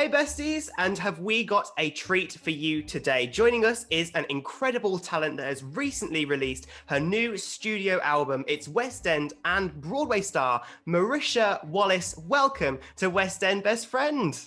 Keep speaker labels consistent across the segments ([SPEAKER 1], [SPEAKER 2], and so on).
[SPEAKER 1] Hey besties, and have we got a treat for you today? Joining us is an incredible talent that has recently released her new studio album. It's West End and Broadway star Marisha Wallace. Welcome to West End Best Friend.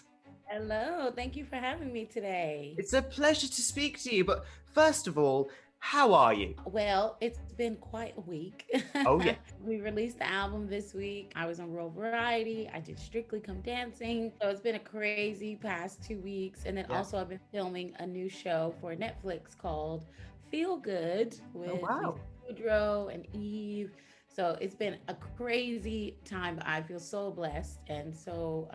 [SPEAKER 2] Hello, thank you for having me today.
[SPEAKER 1] It's a pleasure to speak to you, but first of all, how are you?
[SPEAKER 2] Well, it's been quite a week.
[SPEAKER 1] Oh yeah.
[SPEAKER 2] We released the album this week. I was on Royal Variety. I did Strictly Come Dancing. So it's been a crazy past 2 weeks. And then
[SPEAKER 1] Yeah.
[SPEAKER 2] also I've been filming a new show for Netflix called Feel Good
[SPEAKER 1] Oh
[SPEAKER 2] with Lisa
[SPEAKER 1] wow.
[SPEAKER 2] Kudrow and Eve. So it's been a crazy time. I feel so blessed and so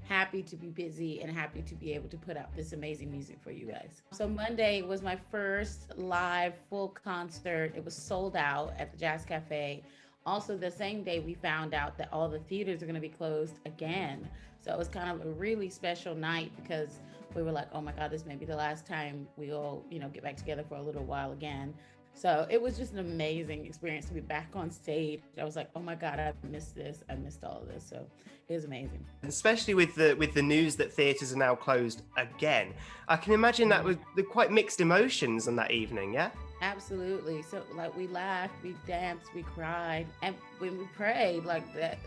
[SPEAKER 2] happy to be busy and happy to be able to put out this amazing music for you guys. So Monday was my first live full concert. It was sold out at the Jazz Cafe. Also, the same day we found out that all the theaters are going to be closed again. So it was kind of a really special night because we were like, oh my God, this may be the last time we'll, get back together for a little while again. So it was just an amazing experience to be back on stage. I was like, oh my God, I missed this. I missed all of this. So it was amazing.
[SPEAKER 1] Especially with the news that theatres are now closed again. I can imagine that was the quite mixed emotions on that evening, yeah?
[SPEAKER 2] Absolutely. So like we laughed, we danced, we cried, and when we prayed like that,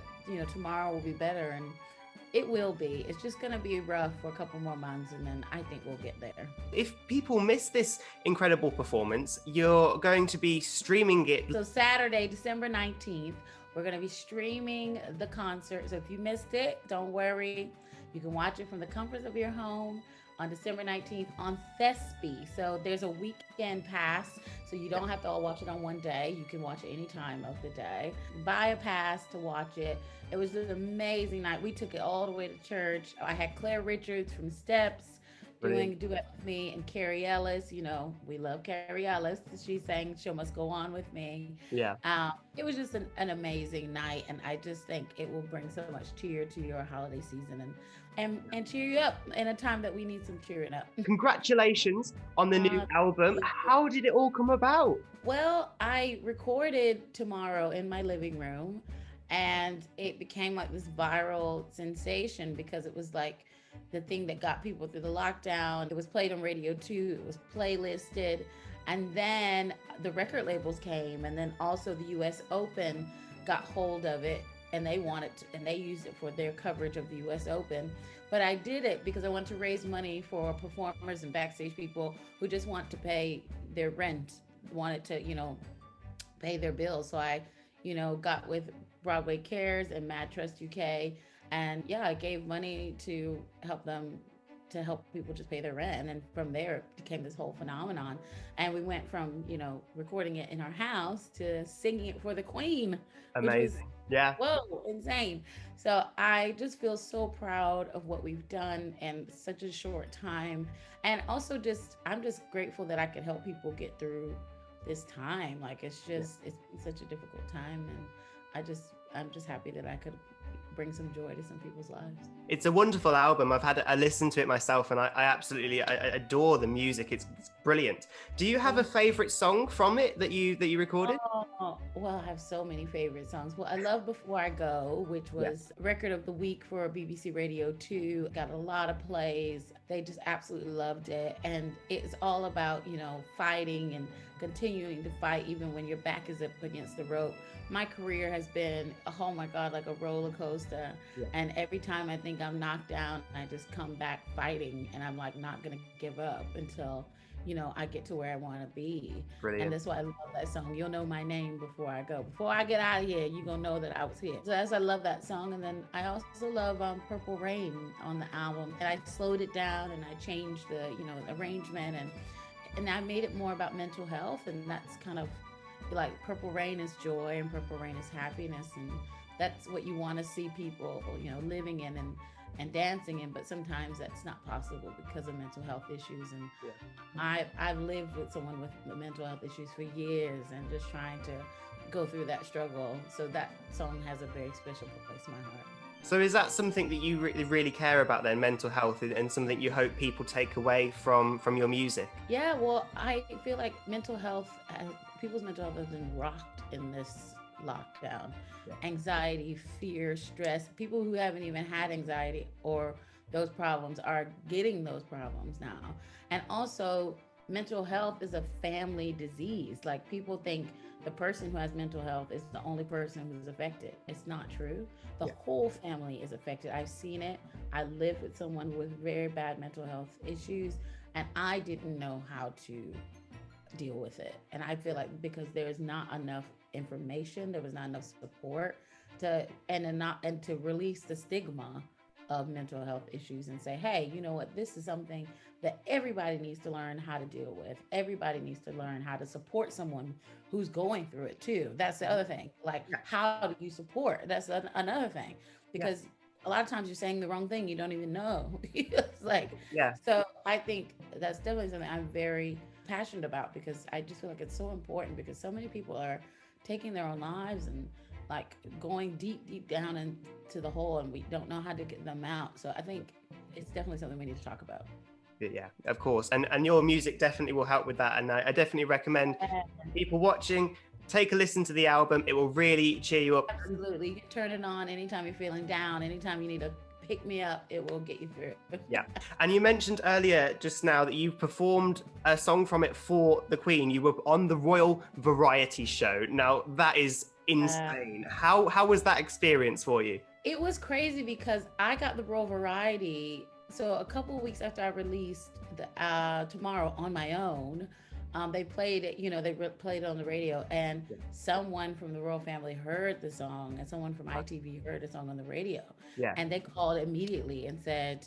[SPEAKER 2] tomorrow will be better and it will be. It's just going to be rough for a couple more months and then I think we'll get there.
[SPEAKER 1] If people miss this incredible performance, you're going to be streaming it.
[SPEAKER 2] So Saturday, December 19th, we're going to be streaming the concert. So if you missed it, don't worry. You can watch it from the comforts of your home on December 19th on Thespy. So there's a weekend pass, so you don't have to all watch it on one day. You can watch it any time of the day. Buy a pass to watch it. It was an amazing night. We took it all the way to church. I had Claire Richards from Steps doing
[SPEAKER 1] Brilliant.
[SPEAKER 2] duet with me and Carrie Ellis. We love Carrie Ellis. She sang Show Must Go On with me.
[SPEAKER 1] Yeah.
[SPEAKER 2] It was just an amazing night, and I just think it will bring so much cheer to your holiday season and cheer you up in a time that we need some cheering up.
[SPEAKER 1] Congratulations on the new album. How did it all come about?
[SPEAKER 2] Well, I recorded Tomorrow in my living room, and it became like this viral sensation because it was like the thing that got people through the lockdown. It was played on radio too. It was playlisted. And then the record labels came, and then also the US Open got hold of it and they wanted to, and they used it for their coverage of the US Open. But I did it because I wanted to raise money for performers and backstage people who just want to pay their rent, wanted to, pay their bills. So I, got with Broadway Cares and Mad Trust UK. And yeah, I gave money to help them to help people just pay their rent. And from there, it became this whole phenomenon. And we went from, recording it in our house to singing it for the Queen, which was,
[SPEAKER 1] Amazing. Yeah.
[SPEAKER 2] whoa, insane. So I just feel so proud of what we've done in such a short time. And also I'm just grateful that I could help people get through this time. Like it's been such a difficult time. And I'm just happy that I could bring some joy to some people's lives.
[SPEAKER 1] It's a wonderful album. I listened to it myself, and I absolutely I adore the music. It's brilliant. Do you have a favorite song from it that you recorded?
[SPEAKER 2] Oh, well, I have so many favorite songs. Well, I love Before I Go, which was record of the week for BBC Radio 2. Got a lot of plays. They just absolutely loved it. And it's all about, fighting and continuing to fight even when your back is up against the rope. My career has been, oh my God, like a roller coaster.
[SPEAKER 1] Yeah.
[SPEAKER 2] And every time I think I'm knocked down, I just come back fighting, and I'm like not gonna give up until I get to where I want to be.
[SPEAKER 1] Brilliant.
[SPEAKER 2] And that's why I love that song. You'll know my name before I go. Before I get out of here, you're going to know that I was here. So that's, I love that song. And then I also love Purple Rain on the album. And I slowed it down and I changed the, arrangement. And I made it more about mental health. And that's kind of like Purple Rain is joy and Purple Rain is happiness. And that's what you want to see people, living in and dancing in, but sometimes that's not possible because of mental health issues. And I've lived with someone with mental health issues for years and just trying to go through that struggle. So that song has a very special place in my heart.
[SPEAKER 1] So is that something that you really care about then, mental health, and something you hope people take away from your music?
[SPEAKER 2] Yeah, well, I feel like people's mental health has been rocked in this lockdown. Anxiety, fear, stress, people who haven't even had anxiety or those problems are getting those problems now. And also, mental health is a family disease. Like, people think the person who has mental health is the only person who's affected. It's not true. The
[SPEAKER 1] Yeah.
[SPEAKER 2] whole family is affected. I've seen it. I live with someone with very bad mental health issues, and I didn't know how to deal with it. And I feel like because there's not enough information, there was not enough support and to release the stigma of mental health issues and say, hey, you know what, this is something that everybody needs to learn how to deal with. Everybody needs to learn how to support someone who's going through it too. That's the other thing. Like,
[SPEAKER 1] Yeah.
[SPEAKER 2] how do you support? That's another thing,
[SPEAKER 1] Yeah.
[SPEAKER 2] because a lot of times you're saying the wrong thing, you don't even know. It's like,
[SPEAKER 1] Yeah.
[SPEAKER 2] so I think that's definitely something I'm very passionate about, because I just feel like it's so important, because so many people are taking their own lives and like going deep down into the hole, and we don't know how to get them out. So I think it's definitely something we need to talk about.
[SPEAKER 1] Yeah, of course. And your music definitely will help with that. And I definitely recommend people watching, take a listen to the album. It will really cheer you up.
[SPEAKER 2] Absolutely. You can turn it on anytime you're feeling down, anytime you need to pick me up, it will get you through it.
[SPEAKER 1] Yeah. And you mentioned earlier just now that you performed a song from it for the Queen. You were on the Royal Variety Show. Now, that is insane. How was that experience for you?
[SPEAKER 2] It was crazy because I got the Royal Variety. So a couple of weeks after I released the Tomorrow on my own, they played it, played it on the radio, and someone from the royal family heard the song, and someone from ITV heard the song on the radio.
[SPEAKER 1] Yeah.
[SPEAKER 2] And they called immediately and said,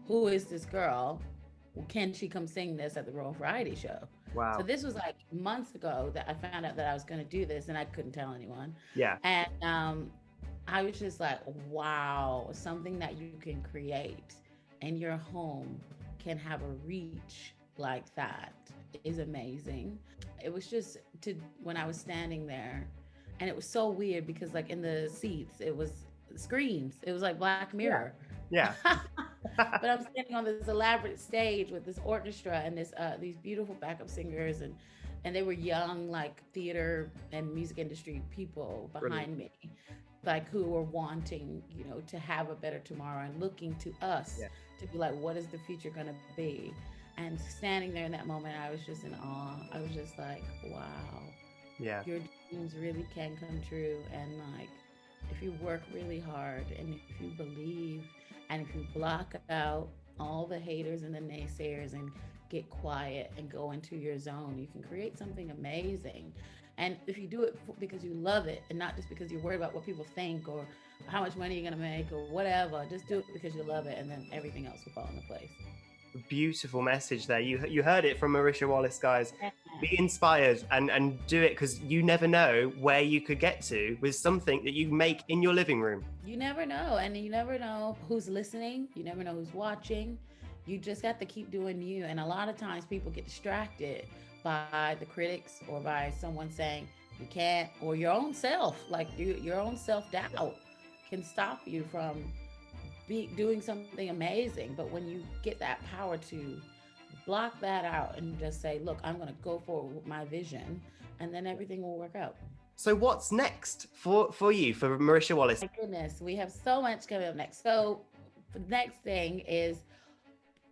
[SPEAKER 2] who is this girl? Can she come sing this at the Royal Variety Show?
[SPEAKER 1] Wow.
[SPEAKER 2] So this was like months ago that I found out that I was going to do this, and I couldn't tell anyone.
[SPEAKER 1] Yeah.
[SPEAKER 2] And I was just like, wow, something that you can create in your home can have a reach like that is amazing. It was just when I was standing there, and it was so weird because like in the seats, it was screens. It was like Black Mirror.
[SPEAKER 1] Yeah.
[SPEAKER 2] But I'm standing on this elaborate stage with this orchestra and these beautiful backup singers, and they were young, like theater and music industry people behind me, like who were wanting, to have a better tomorrow and looking to us to be like, what is the future going to be? And standing there in that moment, I was just in awe. I was just like, wow, your dreams really can come true. And like, if you work really hard and if you believe and if you block out all the haters and the naysayers and get quiet and go into your zone, you can create something amazing. And if you do it because you love it and not just because you're worried about what people think or how much money you're going to make or whatever, just do it because you love it, and then everything else will fall into place.
[SPEAKER 1] Beautiful message there. You heard it from Marisha Wallace, guys. Be inspired and do it, because you never know where you could get to with something that you make in your living room.
[SPEAKER 2] You never know. And you never know who's listening. You never know who's watching. You just got to keep doing you. And a lot of times people get distracted by the critics or by someone saying you can't, or your own self. Like your own self-doubt can stop you from doing something amazing. But when you get that power to block that out and just say, look, I'm going to go forward with my vision, and then everything will work out.
[SPEAKER 1] So what's next for you, for Marisha Wallace?
[SPEAKER 2] My goodness, we have so much coming up next. So the next thing is,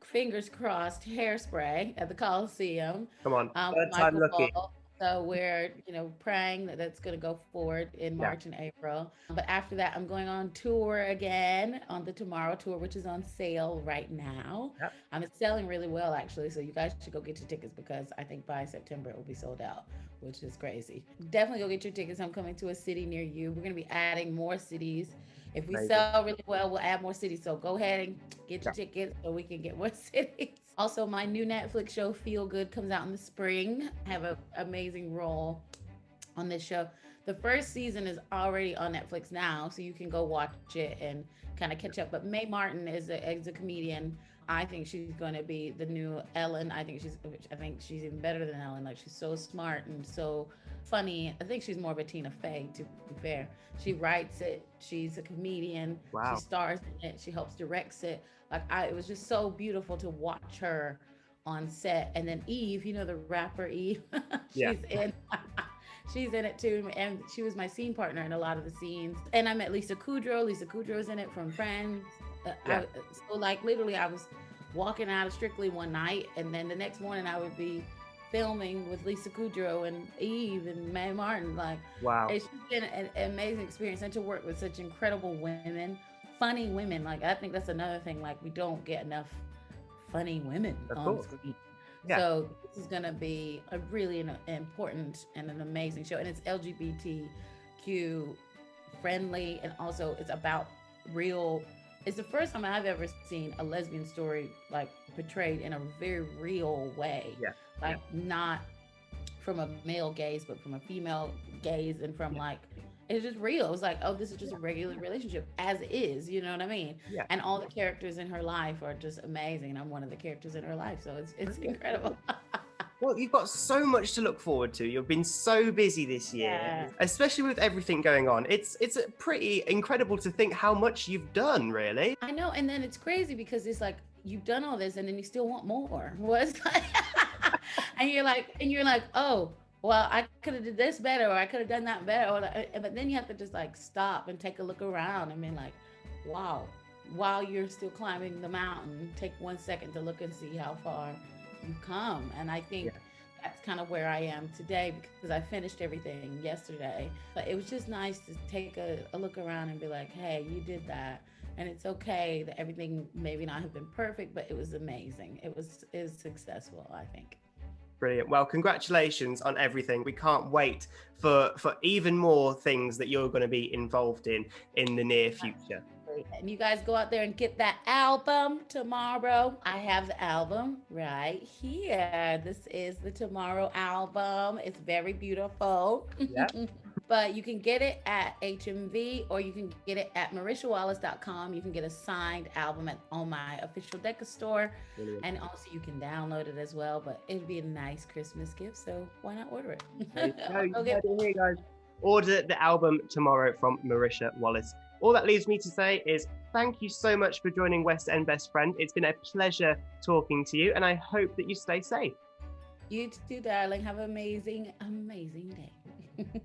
[SPEAKER 2] fingers crossed, Hairspray at the Coliseum.
[SPEAKER 1] Come on, third time lucky.
[SPEAKER 2] So we're, praying that that's going to go forward in March and April. But after that, I'm going on tour again, on the Tomorrow tour, which is on sale right now.
[SPEAKER 1] Yep.
[SPEAKER 2] It's selling really well, actually. So you guys should go get your tickets, because I think by September it will be sold out, which is crazy. Definitely go get your tickets. I'm coming to a city near you. We're going to be adding more cities. If we sell really well, we'll add more cities. So go ahead and get your tickets so we can get more cities. Also, my new Netflix show, Feel Good, comes out in the spring. I have an amazing role on this show. The first season is already on Netflix now, so you can go watch it and kind of catch up. But Mae Martin is a comedian. I think she's going to be the new Ellen. I think she's even better than Ellen. Like, she's so smart and so funny. I think she's more of a Tina Fey, to be fair. She writes it. She's a comedian.
[SPEAKER 1] Wow.
[SPEAKER 2] She stars in it. She helps directs it. Like, it was just so beautiful to watch her on set. And then Eve, the rapper Eve, she's in it too. And she was my scene partner in a lot of the scenes. And I met Lisa Kudrow. Lisa Kudrow's in it from Friends.
[SPEAKER 1] Yeah.
[SPEAKER 2] So like literally, I was walking out of Strictly one night, and then the next morning I would be filming with Lisa Kudrow and Eve and Mae Martin. Like,
[SPEAKER 1] Wow.
[SPEAKER 2] it's just been an amazing experience, and to work with such incredible women, funny women. Like, I think that's another thing. Like, we don't get enough funny women
[SPEAKER 1] Of
[SPEAKER 2] on
[SPEAKER 1] course.
[SPEAKER 2] screen.
[SPEAKER 1] Yeah.
[SPEAKER 2] So this is gonna be a really important and an amazing show, and it's LGBTQ friendly, and also it's about real. It's the first time I've ever seen a lesbian story like portrayed in a very real way,
[SPEAKER 1] Yeah.
[SPEAKER 2] like not from a male gaze, but from a female gaze, and from
[SPEAKER 1] Yeah.
[SPEAKER 2] like it's just real. It was like, oh, this is just a regular relationship as is, you know what I mean?
[SPEAKER 1] Yeah.
[SPEAKER 2] And all the characters in her life are just amazing. And I'm one of the characters in her life, so it's incredible.
[SPEAKER 1] Well, you've got so much to look forward to. You've been so busy this year,
[SPEAKER 2] Yeah.
[SPEAKER 1] especially with everything going on. It's pretty incredible to think how much you've done, really.
[SPEAKER 2] I know, and then it's crazy because it's like you've done all this, and then you still want more. What's like, and you're like, oh, well, I could have did this better, or I could have done that better, but then you have to just like stop and take a look around and be like, wow, while you're still climbing the mountain, take 1 second to look and see how far you've come. And I think that's kind of where I am today, because I finished everything yesterday. But it was just nice to take a look around and be like, hey, you did that. And it's okay that everything maybe not have been perfect, but it was amazing. It was successful, I think.
[SPEAKER 1] Brilliant. Well, congratulations on everything. We can't wait for even more things that you're going to be involved in the near future.
[SPEAKER 2] And you guys go out there and get that album tomorrow. I have the album right here. This is the Tomorrow album. It's very beautiful.
[SPEAKER 1] Yeah.
[SPEAKER 2] But you can get it at HMV, or you can get it at MarishaWallace.com. You can get a signed album on my official Decca store.
[SPEAKER 1] Brilliant.
[SPEAKER 2] And also you can download it as well. But it'd be a nice Christmas gift, so why not order it?
[SPEAKER 1] There you go. You heard it here, guys. Order the album tomorrow from Marisha Wallace. All that leaves me to say is thank you so much for joining West End Best Friend. It's been a pleasure talking to you, and I hope that you stay safe.
[SPEAKER 2] You too, darling. Have an amazing, amazing day.